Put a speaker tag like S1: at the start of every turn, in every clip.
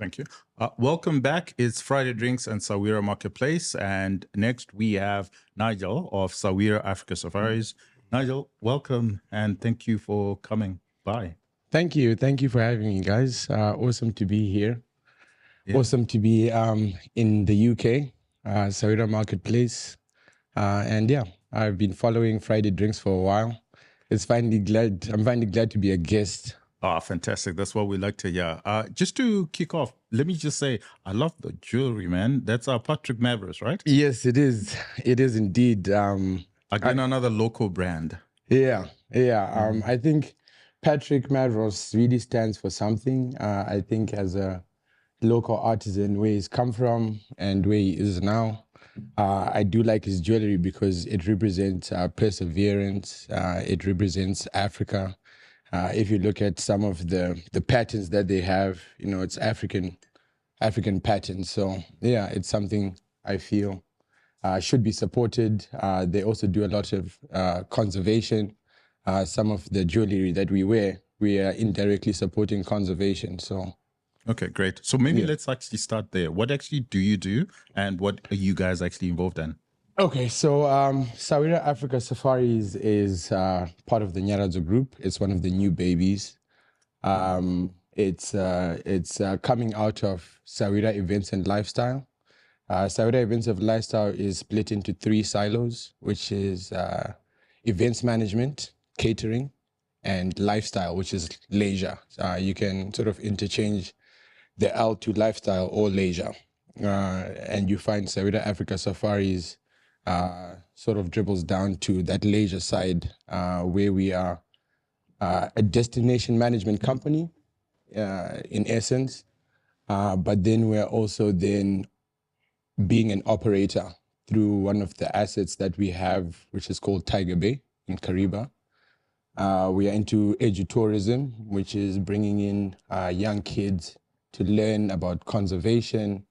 S1: Thank you. Welcome back. It's Friday Drinks and Sawira Marketplace. And next we have Nigel of Sawira Africa Safaris. Nigel, welcome and thank you for coming by.
S2: Thank you. Thank you for having me, guys. Awesome to be here. Yeah. Awesome to be in the UK, Sawira Marketplace. And yeah, I've been following Friday Drinks for a while. I'm finally glad to be a guest.
S1: Oh, fantastic. That's what we like to hear. Just to kick off, let me just say, I love the jewelry, man. That's Patrick Mavericks, right?
S2: Yes, it is. It is indeed.
S1: Again, another local brand.
S2: Yeah. I think Patrick Mavericks really stands for something. I think as a local artisan, where he's come from and where he is now, I do like his jewelry because it represents perseverance. It represents Africa. If you look at some of the patterns that they have, it's African patterns. So yeah, it's something I feel should be supported. They also do a lot of conservation. Some of the jewelry that we wear, we are indirectly supporting conservation. So.
S1: Okay, great. So maybe let's actually start there. What actually do you do and what are you guys actually involved in?
S2: Okay, so Sawira Africa Safaris is part of the Nyaradzo group. It's one of the new babies. It's coming out of Sawira Events and Lifestyle. Sawira Events and Lifestyle is split into 3 silos, which is events management, catering, and lifestyle, which is leisure. You can sort of interchange the L to lifestyle or leisure. And you find Sawira Africa Safaris sort of dribbles down to that leisure side, where we are a destination management company, in essence, but then we're also then being an operator through one of the assets that we have, which is called Tiger Bay in Kariba. We are into edutourism, which is bringing in young kids to learn about conservation,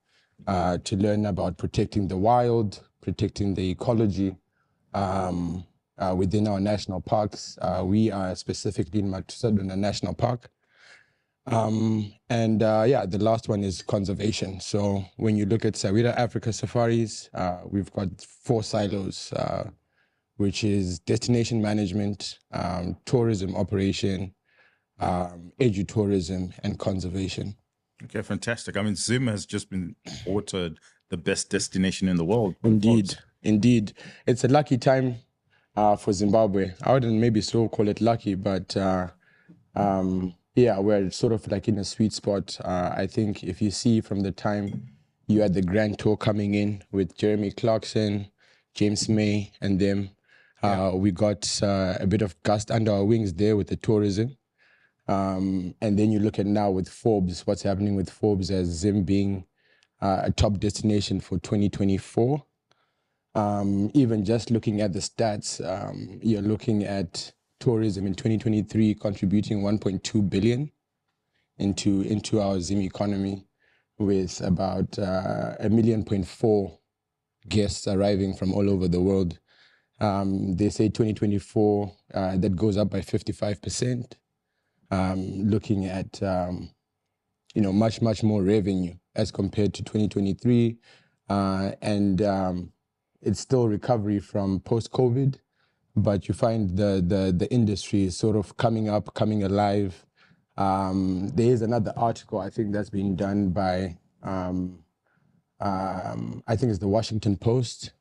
S2: to learn about protecting the wild, protecting the ecology within our national parks. We are specifically in Matusadona National Park. The last one is conservation. So when you look at Sawira Africa Safaris, we've got 4 silos, which is destination management, tourism operation, edutourism, and conservation.
S1: Okay, fantastic. I mean, Zim has just been voted the best destination in the world.
S2: Indeed. It's a lucky time for Zimbabwe. I wouldn't maybe so call it lucky, but we're sort of like in a sweet spot. I think if you see from the time you had the Grand Tour coming in with Jeremy Clarkson, James May, and them, we got a bit of gust under our wings there with the tourism. And then you look at now with Forbes, what's happening with Forbes as Zim being a top destination for 2024. Even just looking at the stats, you're looking at tourism in 2023 contributing 1.2 billion into our Zim economy, with about 1.4 million guests arriving from all over the world. They say 2024 that goes up by 55%. Looking at much more revenue as compared to 2023, and it's still recovery from post-COVID, but you find the industry is sort of coming up, coming alive. There is another article I think that's being done by I think it's the Washington Post,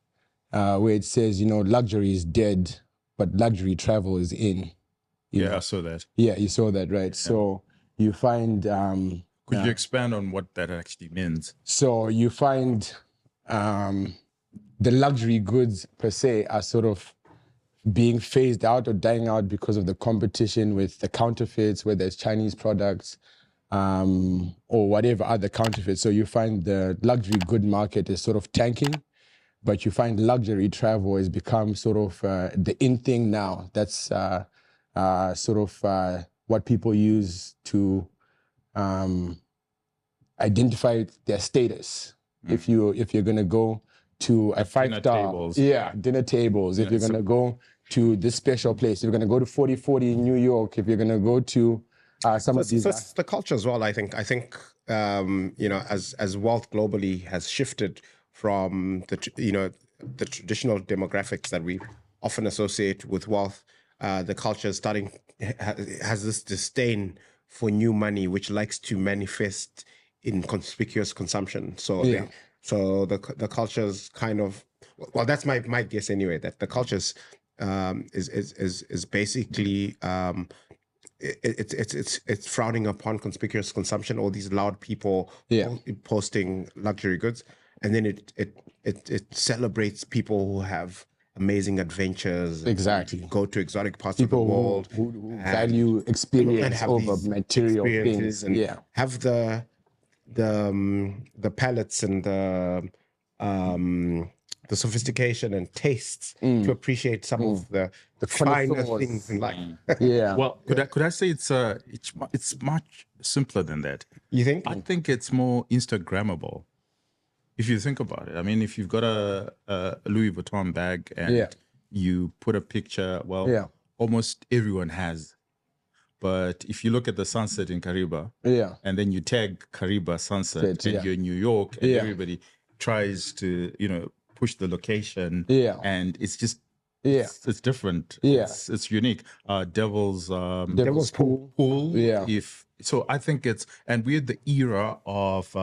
S2: where it says luxury is dead, but luxury travel is in.
S1: I saw that.
S2: Yeah, you saw that, right? Yeah. So you find...
S1: Could you expand on what that actually means?
S2: So you find the luxury goods per se are sort of being phased out or dying out because of the competition with the counterfeits, whether it's Chinese products or whatever other counterfeits. So you find the luxury good market is sort of tanking, but you find luxury travel has become sort of the in thing now. That's... sort of what people use to identify their status. If you're gonna go to a 5-star, dinner tables. If you're gonna go to this special place, if you're gonna go to 4040 in New York, if you're gonna go to some of these.
S3: It's the culture as well. I think as wealth globally has shifted from the traditional demographics that we often associate with wealth, the culture is has this disdain for new money, which likes to manifest in conspicuous consumption. So the culture's kind of, well, that's my guess anyway, that the culture's is basically it's frowning upon conspicuous consumption, all these loud people posting luxury goods, and then it celebrates people who have amazing adventures, go to exotic parts of the world,
S2: who value experience over material things,
S3: and have the palettes and the sophistication and tastes to appreciate some of the finer things in life.
S1: Well, could I say it's much simpler than that?
S3: You think?
S1: I think it's more Instagrammable. If you think about it, I mean, if you've got a Louis Vuitton bag and you put a picture, almost everyone has. But if you look at the sunset in Kariba, and then you tag Kariba sunset, and you're in New York, and everybody tries to, push the location, and it's just, it's different. It's unique. Devil's
S2: Pool.
S1: So I think and we're the era of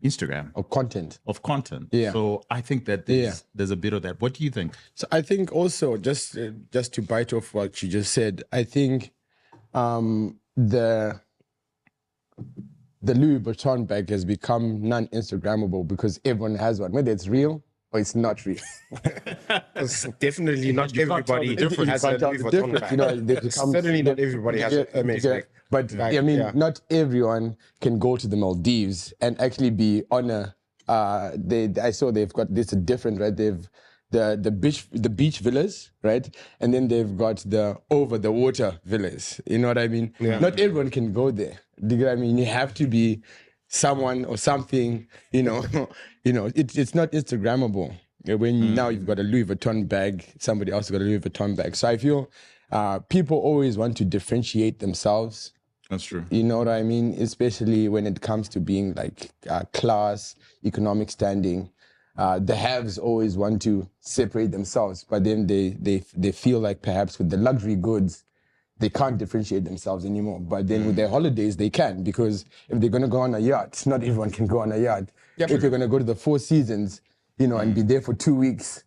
S1: Instagram
S2: of content.
S1: So I think that there's a bit of that. What do you think?
S2: So I think also just to bite off what you just said, I think the Louis Vuitton bag has become non-Instagrammable because everyone has one, whether it's real or it's not real.
S3: It's definitely not everybody has a Louis Vuitton bag. Certainly not everybody has a amazing bag.
S2: But I mean, not everyone can go to the Maldives and actually be on a. I saw they've got this different, right? They've the beach villas, right? And then they've got the over the water villas. You know what I mean? Not everyone can go there. Do you know what I mean? You have to be someone or something. It's not Instagrammable. When now you've got a Louis Vuitton bag, somebody else has got a Louis Vuitton bag. So I feel people always want to differentiate themselves.
S1: That's true.
S2: You know what I mean? Especially when it comes to being like class, economic standing. The haves always want to separate themselves, but then they feel like perhaps with the luxury goods, they can't differentiate themselves anymore. But then with their holidays, they can, because if they're going to go on a yacht, not everyone can go on a yacht. If you're going to go to the Four Seasons, and be there for 2 weeks,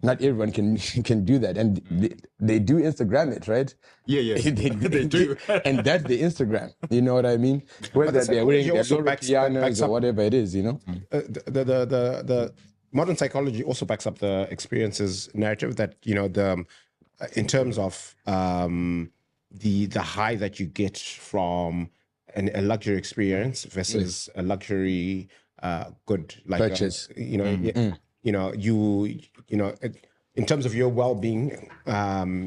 S2: not everyone can do that. And they do Instagram it, right? They do. And that's the Instagram. You know what I mean? Whether they're wearing their pianos or whatever it is,
S3: The modern psychology also backs up the experiences narrative that, in terms of the high that you get from a luxury experience versus a luxury good
S2: purchase.
S3: In terms of your well-being,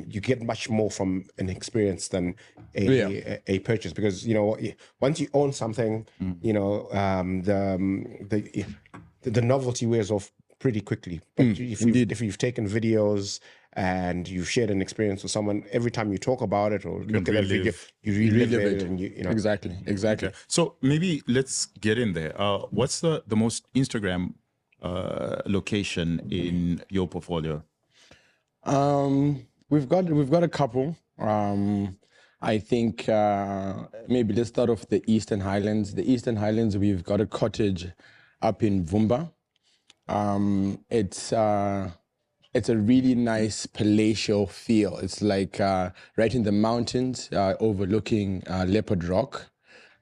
S3: you get much more from an experience than a purchase, because once you own something, the novelty wears off pretty quickly. But if you've taken videos and you've shared an experience with someone, every time you talk about it or look at that video, you relive it. And
S2: Exactly.
S1: Okay. So maybe let's get in there. What's the most Instagram location in your portfolio?
S2: We've got a couple. I think maybe let's start off the Eastern Highlands. The Eastern Highlands, we've got a cottage up in Vumba. It's a really nice palatial feel. It's like right in the mountains, overlooking Leopard Rock.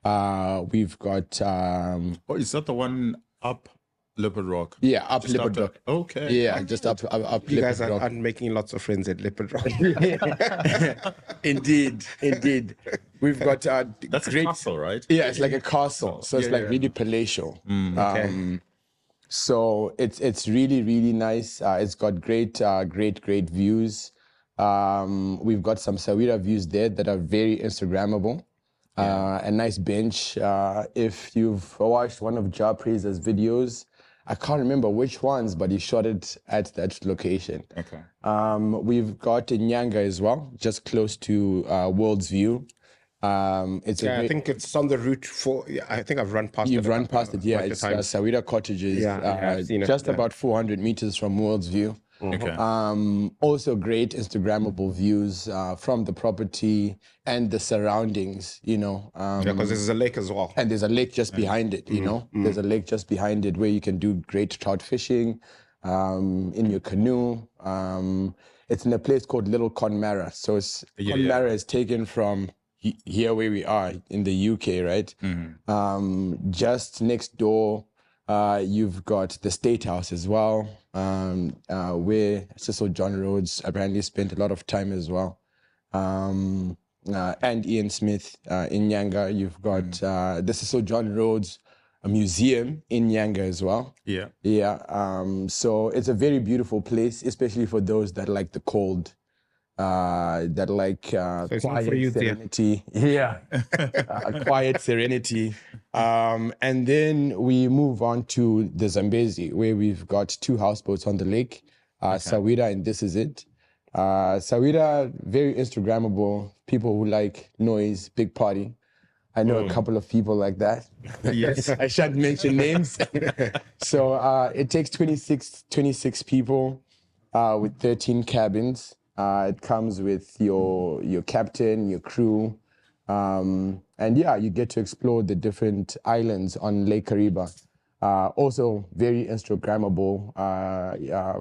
S2: We've got.
S1: Is that the one up Leopard Rock?
S2: Yeah, up just Leopard Rock.
S1: Okay.
S2: Yeah, just up
S3: you
S2: Leopard
S3: guys
S2: Rock.
S3: are making lots of friends at Leopard Rock.
S2: Indeed. We've got
S1: that's a castle, right?
S2: Yeah, it's like a castle. So it's like really palatial.
S3: Okay.
S2: So it's really, really nice. It's got great views. We've got some Sawira views there that are very Instagrammable. A nice bench. If you've watched one of Ja Praise's videos, I can't remember which ones, but he shot it at that location.
S1: Okay.
S2: We've got Nyanga as well, just close to World's View. It's
S3: Yeah, I think it's on the route for. Yeah, I think I've run past it.
S2: You've run past it, yeah.
S3: bunch of
S2: It's
S3: times.
S2: Sawira Cottages,
S3: Yeah, I've seen it,
S2: just
S3: yeah.
S2: about 400 meters from World's View.
S1: Okay.
S2: Also great Instagrammable views from the property and the surroundings, you know.
S3: Yeah, because there's a lake as well.
S2: And there's a lake just behind it, you know. There's a lake just behind it where you can do great trout fishing in your canoe. It's in a place called Little Conmara. So Conmara is taken from here where we are in the UK, right? Just next door, you've got the State House as well, where Cecil John Rhodes apparently spent a lot of time as well. And Ian Smith in Nyanga. You've got the Cecil John Rhodes Museum in Nyanga as well.
S1: Yeah.
S2: Yeah. So it's a very beautiful place, especially for those that like the cold, that like
S3: it's not
S2: quiet
S3: for you,
S2: serenity. Yeah. Quiet serenity. And then we move on to the Zambezi, where we've got 2 houseboats on the lake, Sawira and This Is It. Sawira, very Instagrammable, people who like noise, big party. I know a couple of people like that.
S1: Yes.
S2: I shan't mention names. So it takes 26 people with 13 cabins. It comes with your captain, your crew. And yeah, you get to explore the different islands on Lake Kariba. Also very Instagrammable.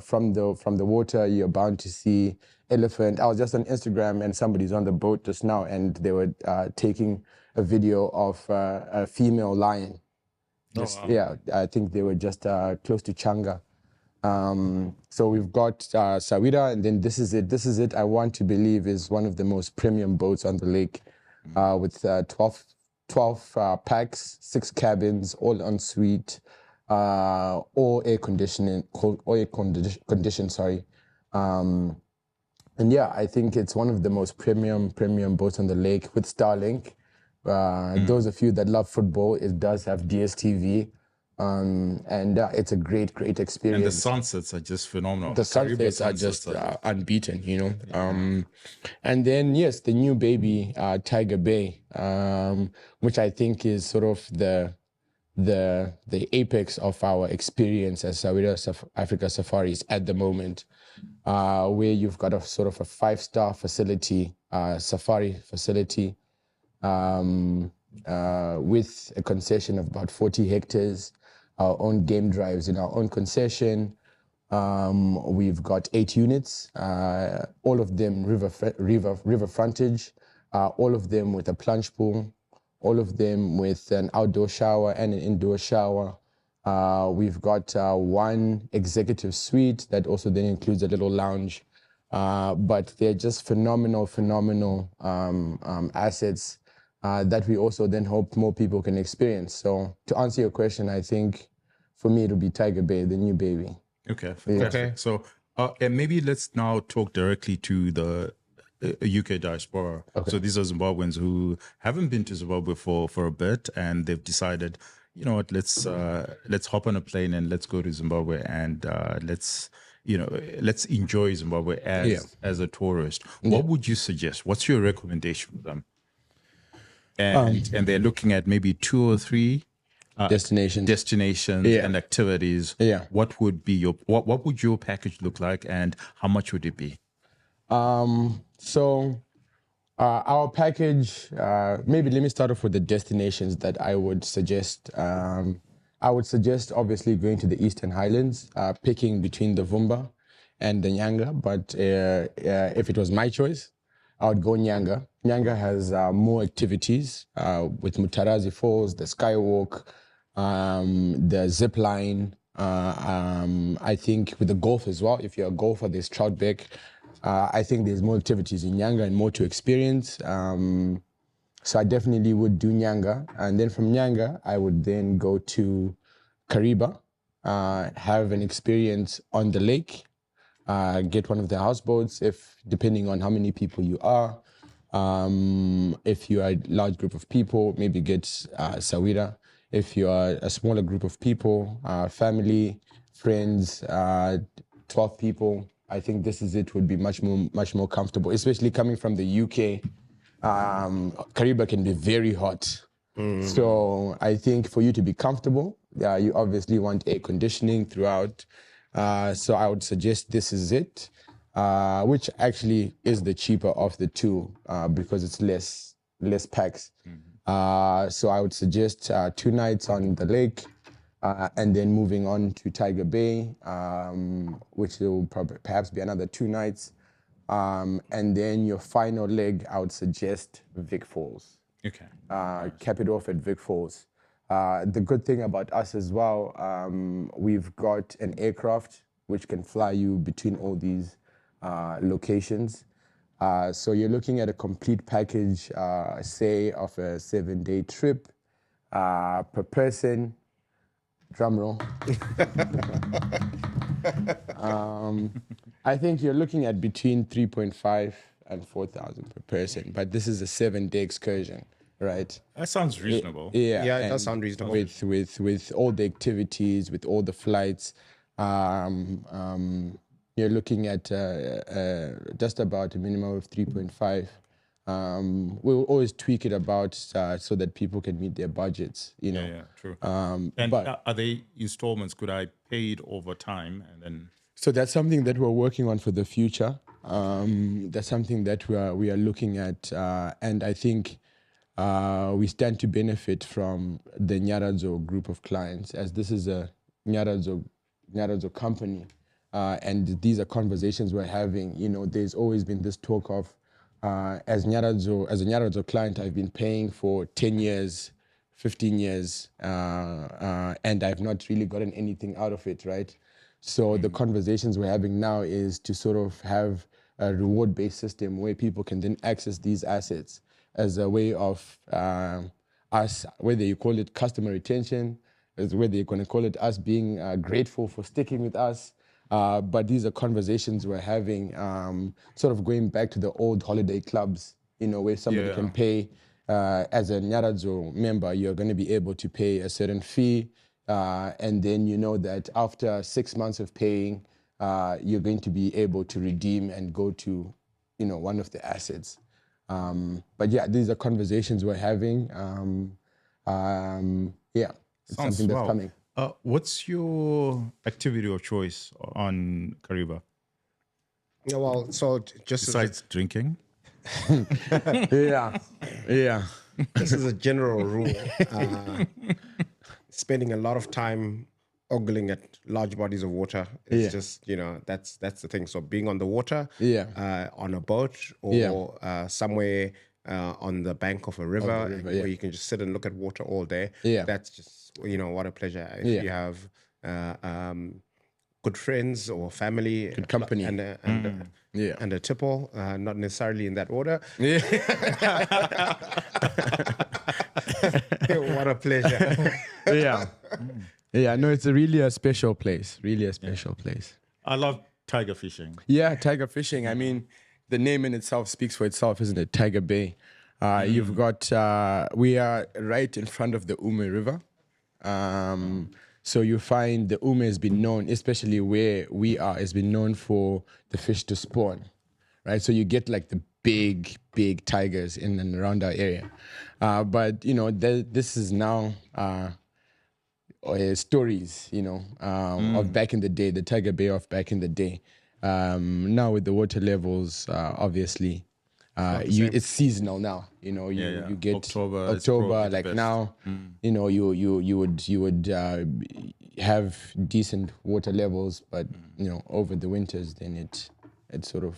S2: From the water, you're bound to see elephant. I was just on Instagram and somebody's on the boat just now and they were taking a video of a female lion.
S1: Wow.
S2: Yeah, I think they were just close to Changa. So we've got Sawira, and then This Is It. This Is It, I want to believe, is one of the most premium boats on the lake, with 12 packs, 6 cabins, all en suite, all air conditioned, sorry. And yeah, I think it's one of the most premium boats on the lake with Starlink. Those of you that love football, it does have DSTV. And it's a great experience.
S1: And the sunsets are just phenomenal.
S2: The sunsets are just unbeaten, you know. And then, yes, the new baby, Tiger Bay, which I think is sort of the apex of our experience as Sawira Africa Safaris at the moment, where you've got a sort of a 5-star facility, safari facility, with a concession of about 40 hectares, our own game drives in our own concession. We've got 8 units, all of them river frontage, all of them with a plunge pool, all of them with an outdoor shower and an indoor shower. We've got 1 executive suite that also then includes a little lounge. But they're just phenomenal assets that we also then hope more people can experience. So to answer your question, I think for me it'll be Tiger Bay, the new baby.
S1: Okay, fantastic.
S3: Okay.
S1: So and maybe let's now talk directly to the UK diaspora.
S2: Okay.
S1: So these are Zimbabweans who haven't been to Zimbabwe for a bit, and they've decided, you know what, let's hop on a plane and let's go to Zimbabwe and let's enjoy Zimbabwe as a tourist. What would you suggest? What's your recommendation for them? And they're looking at maybe 2 or 3 destinations and activities.
S2: Yeah.
S1: What would be what would your package look like, and how much would it be?
S2: So our package, maybe let me start off with the destinations that I would suggest. I would suggest obviously going to the Eastern Highlands, picking between the Vumba and the Nyanga. But if it was my choice, I would go Nyanga. Nyanga has more activities with Mutarazi Falls, the Skywalk, the zip line. I think with the golf as well. If you're a golfer, there's Troutbeck. I think there's more activities in Nyanga and more to experience. So I definitely would do Nyanga. And then from Nyanga, I would then go to Kariba, have an experience on the lake, get one of the houseboats, depending on how many people you are. If you are a large group of people, maybe get Sawira. If you are a smaller group of people, family, friends, 12 people, I think This Is It would be much more comfortable, especially coming from the UK. Kariba can be very hot. So I think for you to be comfortable, you obviously want air conditioning throughout. So I would suggest this is it, which actually is the cheaper of the two because it's less packs. So I would suggest 2 nights on the lake and then moving on to Tiger Bay, which will perhaps be another 2 nights. And then your final leg, I would suggest Vic Falls.
S1: Okay.
S2: Cap it off at Vic Falls. The good thing about us as well, we've got an aircraft which can fly you between all these locations. So you're looking at a complete package, say, of a 7-day trip per person. Drum roll. I think you're looking at between 3.5 and 4,000 per person, but this is a 7-day excursion, right?
S1: That sounds reasonable.
S3: Yeah, it
S2: and
S3: does sound reasonable.
S2: With all the activities, with all the flights, you're looking at just about a minimum of 3.5. We'll always tweak it about so that people can meet their budgets, you know.
S1: Yeah, true.
S2: And
S1: are they installments? Could I pay it over time and then?
S2: So that's something that we're working on for the future. That's something that we are looking at, and I think we stand to benefit from the Nyaradzo group of clients, as this is a Nyaradzo company, and these are conversations we're having. You know, there's always been this talk of, as a Nyaradzo client, I've been paying for 10 years, 15 years, and I've not really gotten anything out of it, right? So the conversations we're having now is to sort of have a reward-based system where people can then access these assets as a way of us, whether you call it customer retention, whether you're going to call it us being grateful for sticking with us. But these are conversations we're having, sort of going back to the old holiday clubs, you know, where somebody can pay, as a Nyaradzo member, you're going to be able to pay a certain fee. And then you know that after 6 months of paying, you're going to be able to redeem and go to, you know, one of the assets. But yeah, these are conversations we're having. Yeah, it's
S1: Sounds
S2: something that's
S1: swell.
S2: coming.
S1: What's your activity of choice on Kariba?
S3: Yeah, well, so just
S1: Besides drinking?
S2: Yeah.
S3: this is a general rule. Spending a lot of time ogling at large bodies of water is just, you know, that's the thing. So being on the water, on a boat or somewhere on the bank of a river, where you can just sit and look at water all day. That's just, you know, what a pleasure. If you have good friends or family,
S2: Good company,
S3: and a tipple, not necessarily in that order. What a pleasure.
S2: Yeah, no, it's really a special place. Really a special place.
S1: I love tiger fishing.
S2: Yeah, tiger fishing. I mean, the name in itself speaks for itself, isn't it? Tiger Bay. You've got, we are right in front of the Ume River. So you find the Ume has been known, especially where we are, has been known for the fish to spawn, right? So you get like the big tigers in and around our area. But, you know, this is now stories, you know, of back in the day, the Tiger Bay of back in the day. Now with the water levels, obviously, it's seasonal now. You know, you get October like now. You know, you would have decent water levels, but you know, over the winters, then it sort of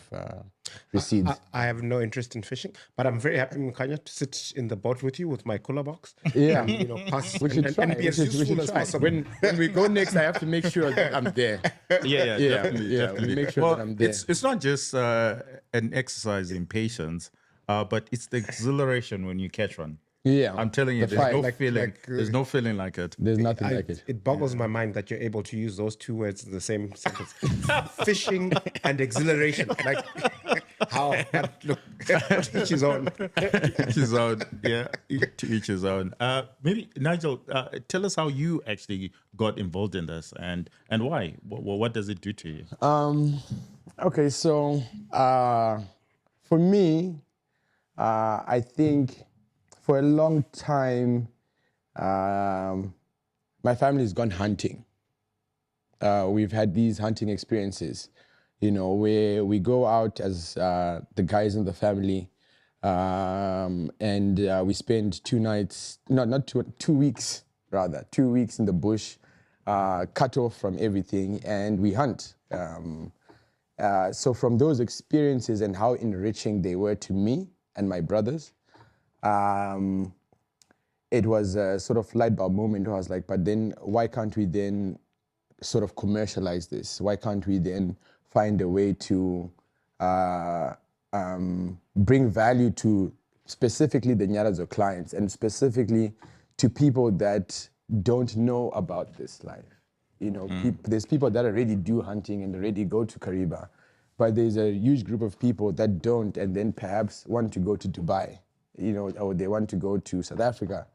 S2: recedes.
S3: I have no interest in fishing, but I'm very happy, Mukanya, to sit in the boat with you with my cooler box.
S2: Yeah,
S3: and, you know, pass
S2: we should try.
S3: and be as useful as possible.
S2: When we go next, I have to make sure that I'm there.
S1: Definitely.
S2: Make sure that I'm there.
S1: It's not just an exercise in patience, but it's the exhilaration when you catch one.
S2: Yeah,
S1: I'm telling you, there's no feeling. There's no feeling like it.
S2: There's nothing like it.
S3: It boggles my mind that you're able to use those two words in the same sentence. Fishing and exhilaration. Like, how? Look, to each his own.
S1: Each his own. Yeah, to each his own. Maybe, Nigel, tell us how you actually got involved in this and why. What does it do to you?
S2: Okay, so for me, I think for a long time, my family has gone hunting. We've had these hunting experiences, where we go out as the guys in the family, and we spend 2 nights, not 2 weeks rather, 2 weeks in the bush, cut off from everything, and we hunt. So from those experiences and how enriching they were to me and my brothers, it was a sort of light bulb moment where I was like, but then why can't we then sort of commercialize this? Why can't we then find a way to bring value to specifically the Nyaradzo clients and specifically to people that don't know about this life? There's people that already do hunting and already go to Kariba, but there's a huge group of people that don't and then perhaps want to go to Dubai, or they want to go to South Africa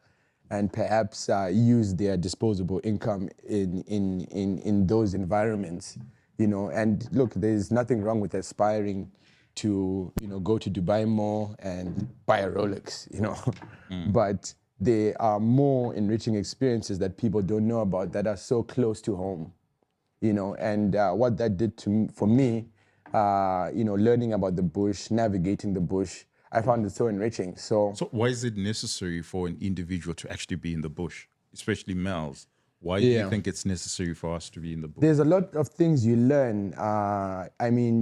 S2: and perhaps use their disposable income in those environments, And look, there's nothing wrong with aspiring to, go to Dubai more and buy a Rolex, But there are more enriching experiences that people don't know about that are so close to home, And what that did for me, learning about the bush, navigating the bush, I found it so enriching. So
S1: why is it necessary for an individual to actually be in the bush, especially males? Why do you think it's necessary for us to be in the bush?
S2: There's a lot of things you learn.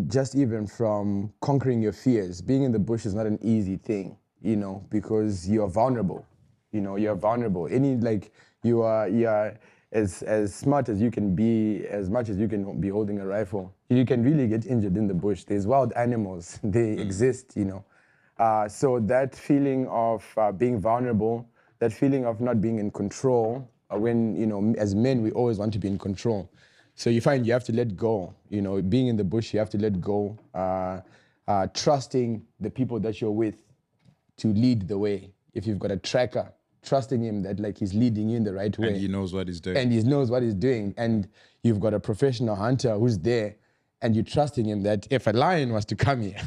S2: Just even from conquering your fears. Being in the bush is not an easy thing, because you're vulnerable. You're vulnerable. You are as smart as you can be, as much as you can be holding a rifle. You can really get injured in the bush. There's wild animals. They exist, So that feeling of being vulnerable, that feeling of not being in control, when, as men, we always want to be in control. So you find you have to let go. Being in the bush, you have to let go. Trusting the people that you're with to lead the way. If you've got a tracker, trusting him that he's leading you in the right way.
S1: And he knows what he's doing.
S2: And he knows what he's doing. And you've got a professional hunter who's there, and you're trusting him that if a lion was to come here,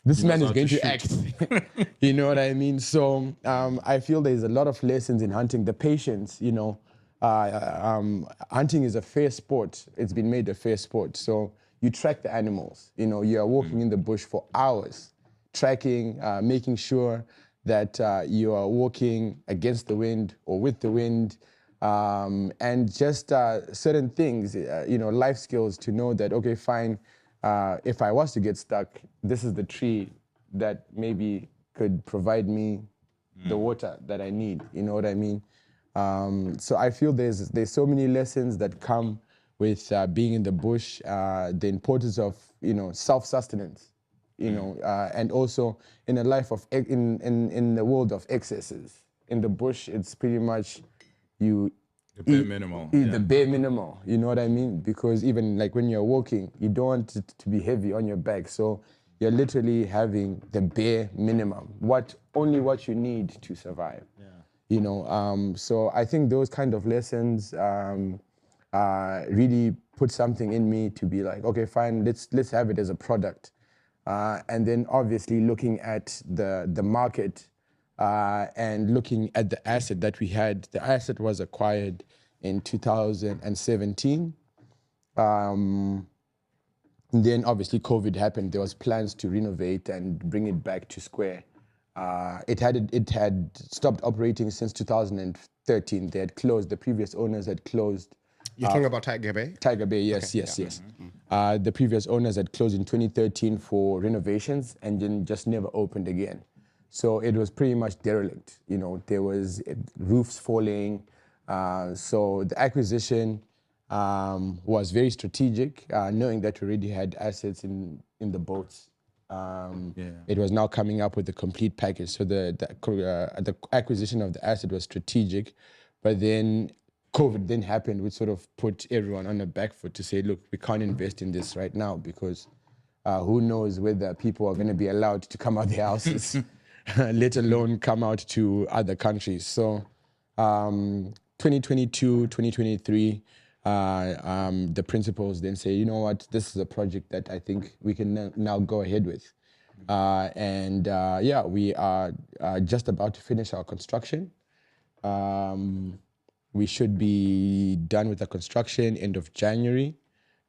S2: this man is going to act. You know what I mean? So I feel there's a lot of lessons in hunting. The patience, hunting is a fair sport. It's been made a fair sport. So you track the animals. You are walking in the bush for hours, tracking, making sure that you are walking against the wind or with the wind, and just certain things, life skills to know that, okay, fine, if I was to get stuck, this is the tree that maybe could provide me the water that I need, you know what I mean? So I feel there's so many lessons that come with being in the bush, the importance of, self-sustenance, and also in a life of, in the world of excesses. In the bush, it's pretty much the bare minimal. The bare minimal, you know what I mean? Because even when you're walking, you don't want it to be heavy on your back. So you're literally having the bare minimum, only what you need to survive. So I think those kind of lessons really put something in me to be like, okay, fine, let's have it as a product. And then obviously looking at the market and looking at the asset that we had. The asset was acquired in 2017. Then obviously COVID happened. There was plans to renovate and bring it back to square. It had stopped operating since 2013. They had closed. The previous owners had closed.
S3: You're talking about Tiger Bay?
S2: Tiger Bay, yes, okay, yes. The previous owners had closed in 2013 for renovations and then just never opened again. So it was pretty much derelict. There was roofs falling. So the acquisition was very strategic, knowing that we already had assets in the boats. It was now coming up with a complete package. So the acquisition of the asset was strategic, but then COVID then happened, which sort of put everyone on the back foot to say, look, we can't invest in this right now because who knows whether people are going to be allowed to come out their houses, let alone come out to other countries. So 2022, 2023, the principals then say, you know what, this is a project that I think we can now go ahead with. We are just about to finish our construction. We should be done with the construction end of January,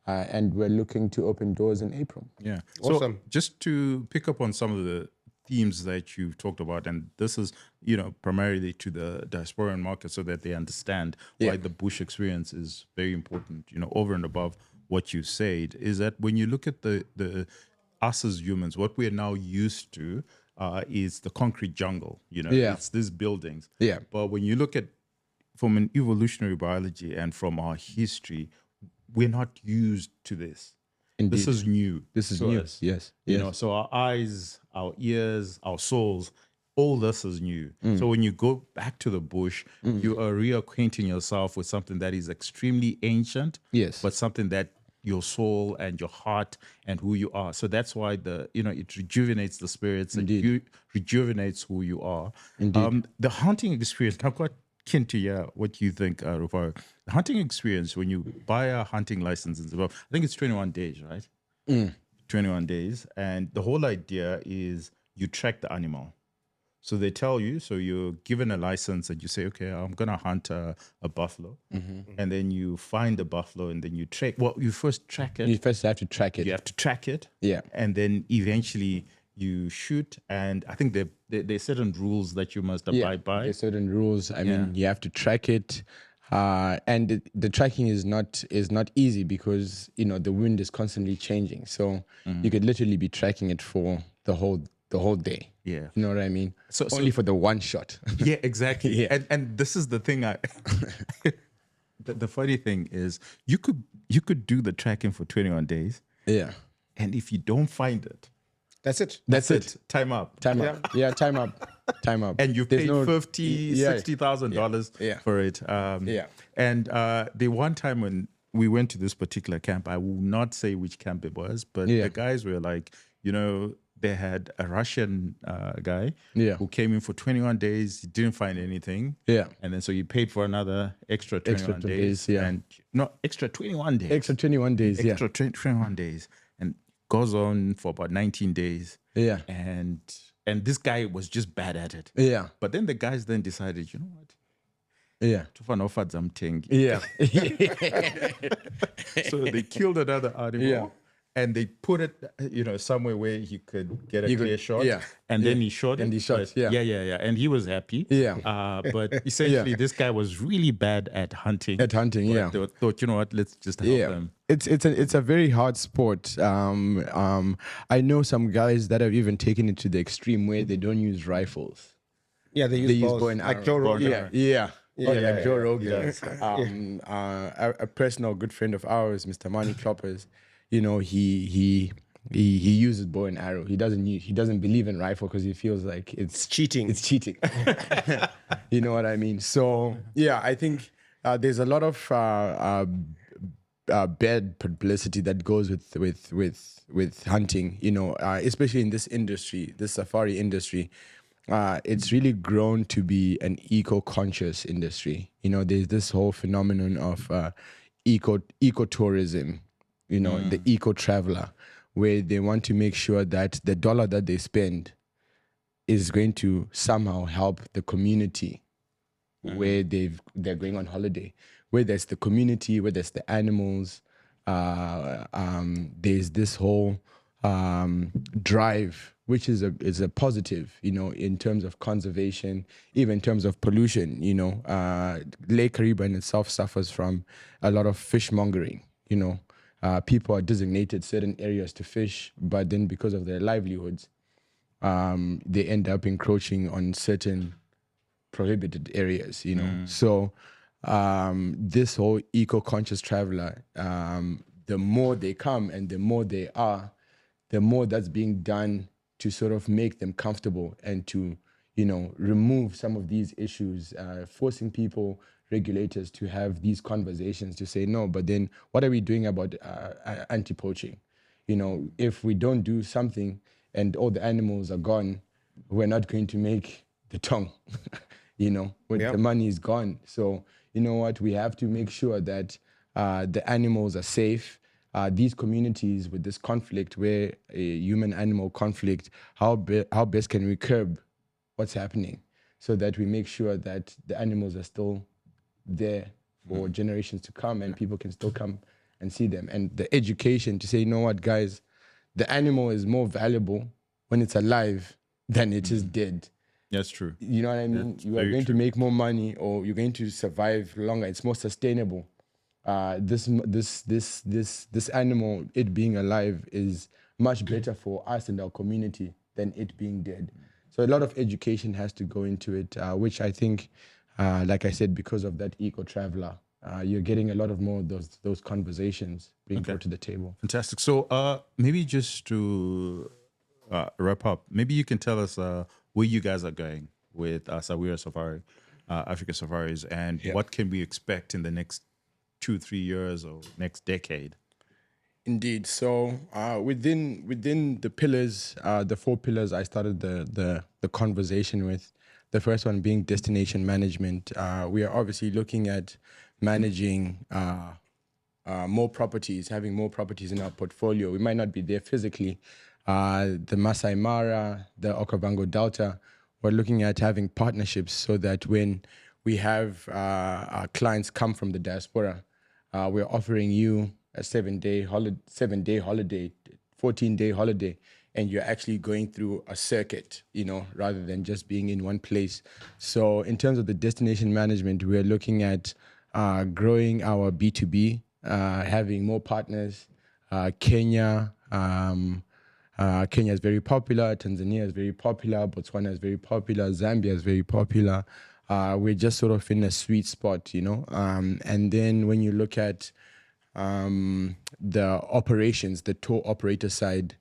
S2: and we're looking to open doors in April.
S1: Yeah.
S3: Awesome.
S1: So just to pick up on some of the themes that you've talked about, and this is, primarily to the diasporan market so that they understand why the bush experience is very important, over and above what you said, is that when you look at the us as humans, what we are now used to is the concrete jungle, it's these buildings.
S2: Yeah.
S1: But when you look at from an evolutionary biology and from our history, we're not used to this.
S2: Indeed.
S1: This is new.
S2: This is
S1: to
S2: new.
S1: us.
S2: Yes.
S1: So our eyes, our ears, our souls, all this is new. So when you go back to the bush, you are reacquainting yourself with something that is extremely ancient,
S2: Yes.
S1: but something that your soul and your heart and who you are. So that's why it rejuvenates the spirits.
S2: Indeed.
S1: It rejuvenates who you are.
S2: Indeed.
S1: The hunting experience, I'm quite keen to hear what you think, Rufaro. The hunting experience, when you buy a hunting license in Zimbabwe, I think it's 21 days, right? 21 days. And the whole idea is you track the animal. So they tell you, so you're given a license and you say, okay, I'm going to hunt a buffalo. And then you find the buffalo and then you track. Well, you first track it.
S2: You first have to track it.
S1: You have to track it.
S2: Yeah.
S1: And then eventually you shoot. And I think there's certain rules that you must abide by.
S2: There's certain rules. I mean, you have to track it. And the tracking is not easy because, the wind is constantly changing. So you could literally be tracking it for the whole day.
S1: Yeah.
S2: You know what I mean?
S1: So
S2: only for the one shot.
S1: Yeah, exactly.
S2: Yeah.
S1: And this is the thing the funny thing is you could do the tracking for 21 days.
S2: Yeah.
S1: And if you don't find it,
S3: That's it.
S2: That's it.
S1: time up.
S2: Time up. Yeah, time up. Time up.
S1: And you
S2: There's
S1: paid $50,000,
S2: Yeah.
S1: for it. And the one time when we went to this particular camp, I will not say which camp it was, but the guys were like, they had a Russian guy who came in for 21 days. He didn't find anything.
S2: Yeah.
S1: And then so he paid for another extra 21 days.
S2: yeah.
S1: And no, extra 21 days.
S2: Extra 21 days.
S1: Extra 21 days. And goes on for about 19 days.
S2: Yeah.
S1: And this guy was just bad at it.
S2: Yeah.
S1: But then the guys then decided, you know what?
S2: Yeah.
S1: Yeah.
S2: Yeah.
S1: So they killed another animal.
S2: Yeah.
S1: And they put it, somewhere where he could get a clear shot.
S2: yeah.
S1: And then he shot it.
S2: And he shot,
S1: but-
S2: yeah.
S1: Yeah. And he was happy.
S2: Yeah.
S1: But essentially, this guy was really bad at hunting.
S2: At hunting,
S1: But
S2: yeah.
S1: They thought, you know what, let's just help them.
S2: It's a very hard sport. I know some guys that have even taken it to the extreme where they don't use rifles.
S3: Yeah, they use
S2: bow and
S3: like
S2: arrow.
S3: Joe Rogan.
S2: Like Joe Rogan. A personal good friend of ours, Mr. Manny Kloppers, he uses bow and arrow. He doesn't believe in rifle because he feels like it's
S3: cheating.
S2: It's cheating. You know what I mean? So I think there's a lot of bad publicity that goes with hunting. Especially in this industry, this safari industry. It's really grown to be an eco-conscious industry. There's this whole phenomenon of eco-tourism, the eco-traveler, where they want to make sure that the dollar that they spend is going to somehow help the community where they're going on holiday. Whether it's the community, whether it's the animals, there's this whole drive, which is a positive, in terms of conservation, even in terms of pollution. Lake Kariba in itself suffers from a lot of fishmongering. People are designated certain areas to fish, but then because of their livelihoods, they end up encroaching on certain prohibited areas. So this whole eco-conscious traveler, the more they come and the more they are, the more that's being done to sort of make them comfortable and to, remove some of these issues, forcing people, regulators to have these conversations to say, no, but then what are we doing about anti-poaching? If we don't do something and all the animals are gone, we're not going to make the tongue, the money is gone. So, you know what, we have to make sure that the animals are safe. these communities with this conflict, where a human-animal conflict, how best can we curb what's happening so that we make sure that the animals are still there for generations to come and people can still come and see them. And the education to say, you know what, guys, the animal is more valuable when it's alive than it is dead.
S1: That's true.
S2: You know what I mean?
S1: That's
S2: you are
S1: very
S2: going
S1: true.
S2: to make more money, or you're going to survive longer. It's more sustainable. This animal, it being alive, is much better for us and our community than it being dead. So a lot of education has to go into it, which I think, like I said, because of that eco-traveler, you're getting a lot of more of those conversations being brought to the table.
S1: Fantastic. So maybe just to wrap up, maybe you can tell us where you guys are going with Sawira Safari, Africa Safaris, and what can we expect in the next 2-3 years or next decade?
S2: Indeed. So within the pillars, the 4 pillars I started the conversation with, the first one being destination management. We are obviously looking at managing more properties, having more properties in our portfolio. We might not be there physically. The Masai Mara, the Okavango Delta, we're looking at having partnerships so that when we have our clients come from the diaspora, we're offering you a 7-day holiday, 14-day holiday, and you're actually going through a circuit, rather than just being in one place. So in terms of the destination management, we're looking at growing our B2B, having more partners. Kenya is very popular. Tanzania is very popular. Botswana is very popular. Zambia is very popular. We're just sort of in a sweet spot, and then when you look at the operations, the tour operator side,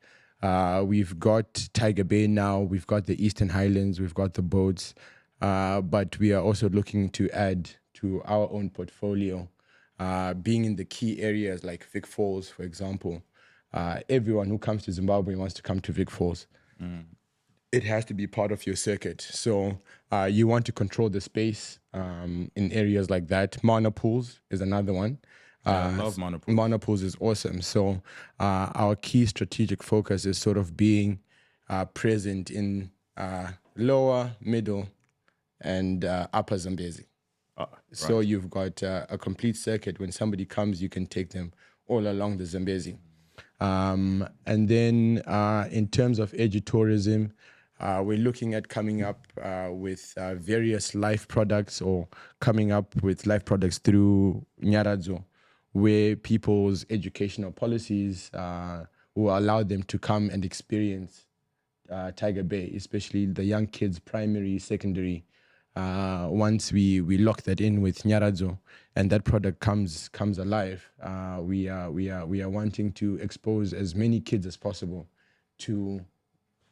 S2: we've got Tiger Bay now, we've got the Eastern Highlands, we've got the boats, but we are also looking to add to our own portfolio, being in the key areas like Vic Falls, for example. Everyone who comes to Zimbabwe wants to come to Vic Falls. It has to be part of your circuit. So you want to control the space in areas like that. Mana Pools is another one.
S1: I love Mana Pools.
S2: Mana Pools is awesome. So our key strategic focus is sort of being present in lower, middle, and upper Zambezi. So you've got a complete circuit. When somebody comes, you can take them all along the Zambezi. And then in terms of edutourism, we're looking at coming up with various life products, or coming up with life products through Nyaradzo, where people's educational policies will allow them to come and experience Tiger Bay, especially the young kids, primary, secondary. Once we lock that in with Nyaradzo and that product comes alive, we are wanting to expose as many kids as possible to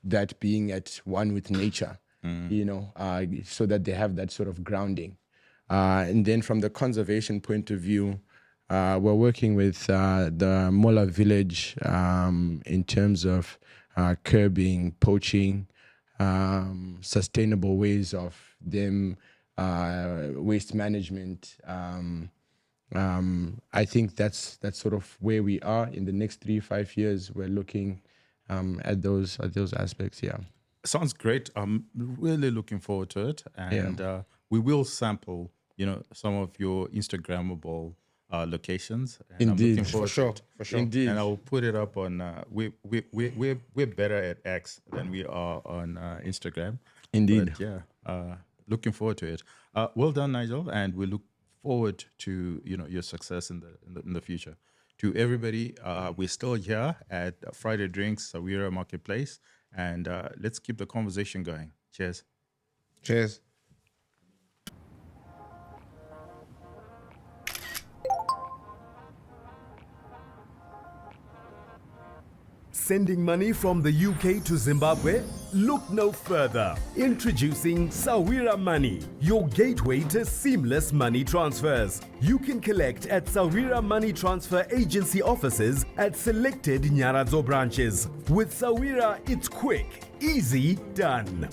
S2: that being at one with nature, so that they have that sort of grounding. And then from the conservation point of view, we're working with the Mola village in terms of curbing poaching, sustainable ways of them, waste management. I think that's sort of where we are in the next 3-5 years. We're looking at those aspects. Yeah,
S1: sounds great. I'm really looking forward to it, and we will sample, some of your Instagrammable locations. And
S2: Indeed,
S1: I'm looking forward to it.
S3: for sure.
S2: Indeed.
S1: And I will put it up on. We're better at X than we are on Instagram.
S2: Indeed.
S1: But looking forward to it. Well done, Nigel, and we look forward to your success in the future. To everybody, we're still here at Friday Drinks, Sawira Marketplace, and let's keep the conversation going. Cheers.
S3: Cheers.
S4: Sending money from the UK to Zimbabwe? Look no further. Introducing Sawira Money, your gateway to seamless money transfers. You can collect at Sawira Money Transfer Agency offices at selected Nyaradzo branches. With Sawira, it's quick, easy, done.